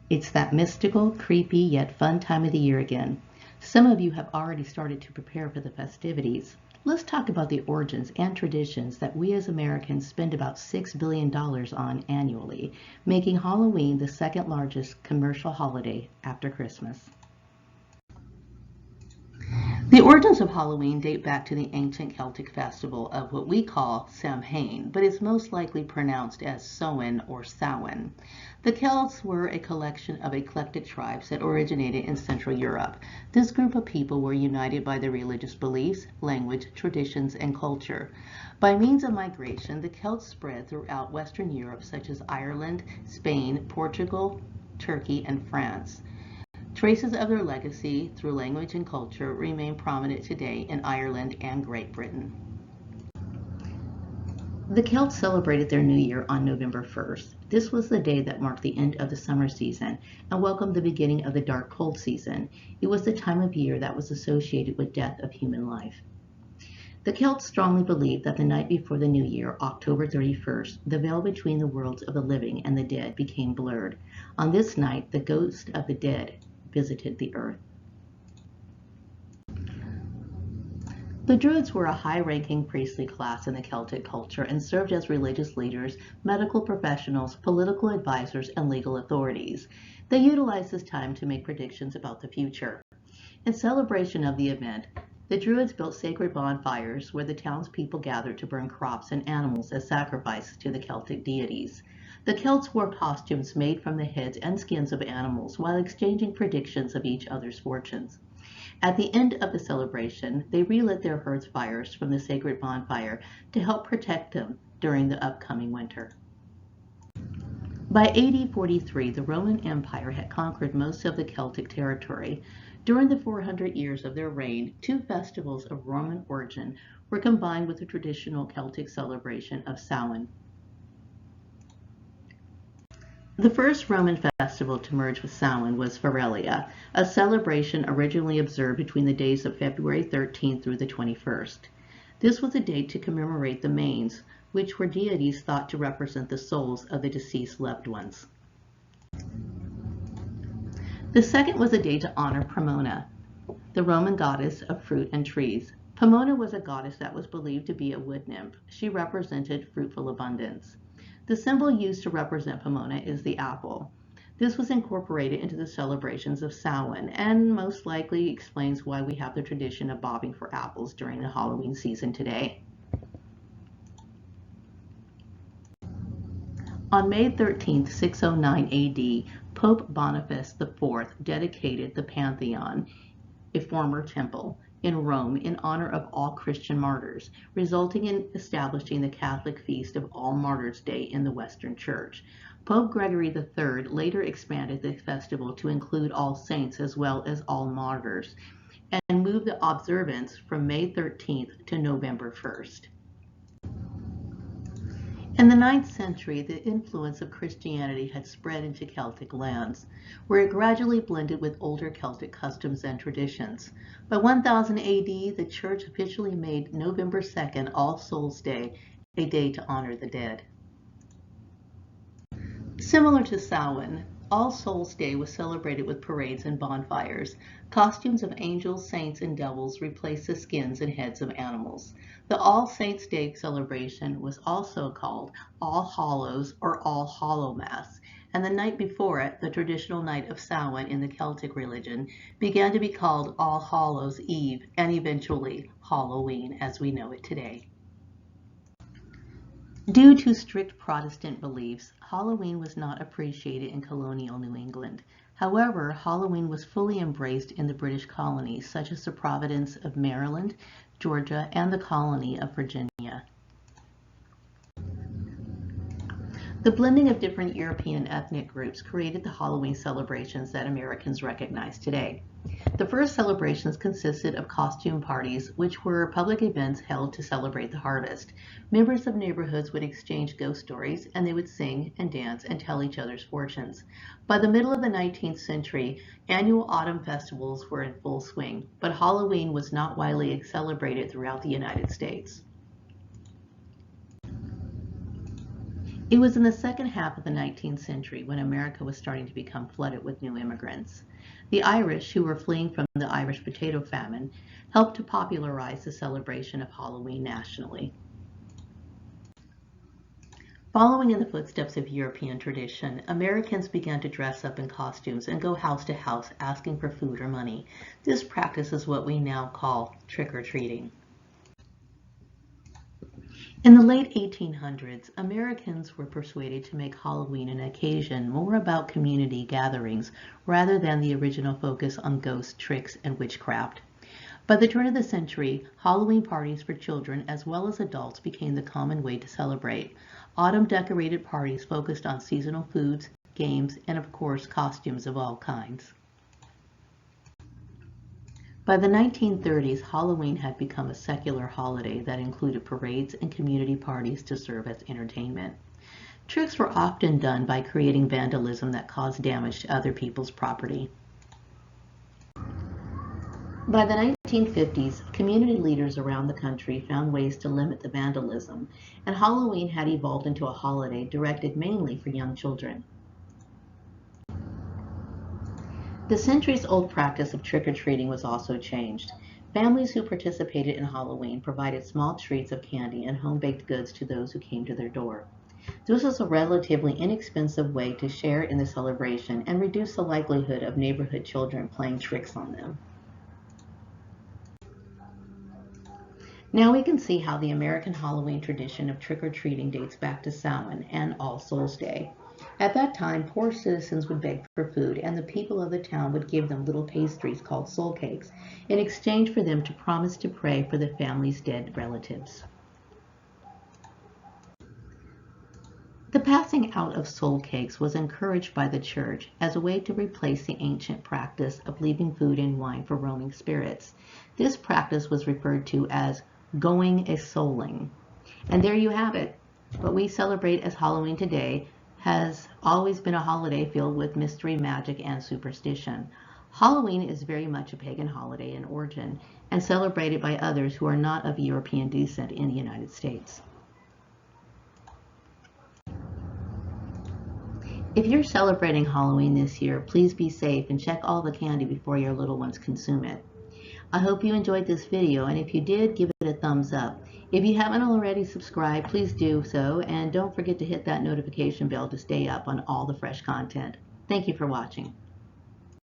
It's that mystical, creepy, yet fun time of the year again. Some of you have already started to prepare for the festivities. Let's talk about the origins and traditions that we as Americans spend about $6 billion on annually, making Halloween the second largest commercial holiday after Christmas. The origins of Halloween date back to the ancient Celtic festival of what we call Samhain, but is most likely pronounced as Samhain or Samhain. The Celts were a collection of eclectic tribes that originated in Central Europe. This group of people were united by their religious beliefs, language, traditions, and culture. By means of migration, the Celts spread throughout Western Europe, such as Ireland, Spain, Portugal, Turkey, and France. Traces of their legacy through language and culture remain prominent today in Ireland and Great Britain. The Celts celebrated their new year on November 1st. This was the day that marked the end of the summer season and welcomed the beginning of the dark cold season. It was the time of year that was associated with death of human life. The Celts strongly believed that the night before the new year, October 31st, the veil between the worlds of the living and the dead became blurred. On this night, the ghost of the dead visited the earth. The Druids were a high-ranking priestly class in the Celtic culture and served as religious leaders, medical professionals, political advisors, and legal authorities. They utilized this time to make predictions about the future. In celebration of the event, the Druids built sacred bonfires where the townspeople gathered to burn crops and animals as sacrifices to the Celtic deities. The Celts wore costumes made from the heads and skins of animals while exchanging predictions of each other's fortunes. At the end of the celebration, they relit their hearth fires from the sacred bonfire to help protect them during the upcoming winter. By AD 43, the Roman Empire had conquered most of the Celtic territory. During the 400 years of their reign, two festivals of Roman origin were combined with the traditional Celtic celebration of Samhain. The first Roman festival to merge with Samhain was Feralia, a celebration originally observed between the days of February 13th through the 21st. This was a date to commemorate the Manes, which were deities thought to represent the souls of the deceased loved ones. The second was a day to honor Pomona, the Roman goddess of fruit and trees. Pomona was a goddess that was believed to be a wood nymph. She represented fruitful abundance. The symbol used to represent Pomona is the apple. This was incorporated into the celebrations of Samhain and most likely explains why we have the tradition of bobbing for apples during the Halloween season today. On May 13, 609 AD, Pope Boniface IV dedicated the Pantheon, a former temple, in Rome in honor of all Christian martyrs, resulting in establishing the Catholic feast of All Martyrs' Day in the Western Church. Pope Gregory III later expanded the festival to include all saints as well as all martyrs, and moved the observance from May 13th to November 1st. In the 9th century, the influence of Christianity had spread into Celtic lands, where it gradually blended with older Celtic customs and traditions. By 1000 AD, the Church officially made November 2nd, All Souls' Day, a day to honor the dead. Similar to Samhain, All Souls' Day was celebrated with parades and bonfires. Costumes of angels, saints, and devils replaced the skins and heads of animals. The All Saints' Day celebration was also called All Hallows or All Hallow Mass, and the night before it, the traditional night of Samhain in the Celtic religion, began to be called All Hallows' Eve and eventually Halloween as we know it today. Due to strict Protestant beliefs, Halloween was not appreciated in colonial New England. However, Halloween was fully embraced in the British colonies, such as the Province of Maryland, Georgia, and the colony of Virginia. The blending of different European ethnic groups created the Halloween celebrations that Americans recognize today. The first celebrations consisted of costume parties, which were public events held to celebrate the harvest. Members of neighborhoods would exchange ghost stories, and they would sing and dance and tell each other's fortunes. By the middle of the 19th century, annual autumn festivals were in full swing, but Halloween was not widely celebrated throughout the United States. It was in the second half of the 19th century when America was starting to become flooded with new immigrants. The Irish, who were fleeing from the Irish potato famine, helped to popularize the celebration of Halloween nationally. Following in the footsteps of European tradition, Americans began to dress up in costumes and go house to house asking for food or money. This practice is what we now call trick-or-treating. In the late 1800s, Americans were persuaded to make Halloween an occasion more about community gatherings rather than the original focus on ghost tricks and witchcraft. By the turn of the century, Halloween parties for children as well as adults became the common way to celebrate. Autumn decorated parties focused on seasonal foods, games, and of course costumes of all kinds. By the 1930s, Halloween had become a secular holiday that included parades and community parties to serve as entertainment. Tricks were often done by creating vandalism that caused damage to other people's property. By the 1950s, community leaders around the country found ways to limit the vandalism, and Halloween had evolved into a holiday directed mainly for young children. The centuries-old practice of trick-or-treating was also changed. Families who participated in Halloween provided small treats of candy and home-baked goods to those who came to their door. This was a relatively inexpensive way to share in the celebration and reduce the likelihood of neighborhood children playing tricks on them. Now we can see how the American Halloween tradition of trick-or-treating dates back to Samhain and All Souls Day. At that time, poor citizens would beg for food, and the people of the town would give them little pastries called soul cakes in exchange for them to promise to pray for the family's dead relatives. The passing out of soul cakes was encouraged by the church as a way to replace the ancient practice of leaving food and wine for roaming spirits. This practice was referred to as going a souling. And there you have it. What we celebrate as Halloween today has always been a holiday filled with mystery, magic, and superstition. Halloween is very much a pagan holiday in origin and celebrated by others who are not of European descent in the United States. If you're celebrating Halloween this year, please be safe and check all the candy before your little ones consume it. I hope you enjoyed this video, and if you did, give it a thumbs up. If you haven't already subscribed, please do so, and don't forget to hit that notification bell to stay up on all the fresh content. Thank you for watching.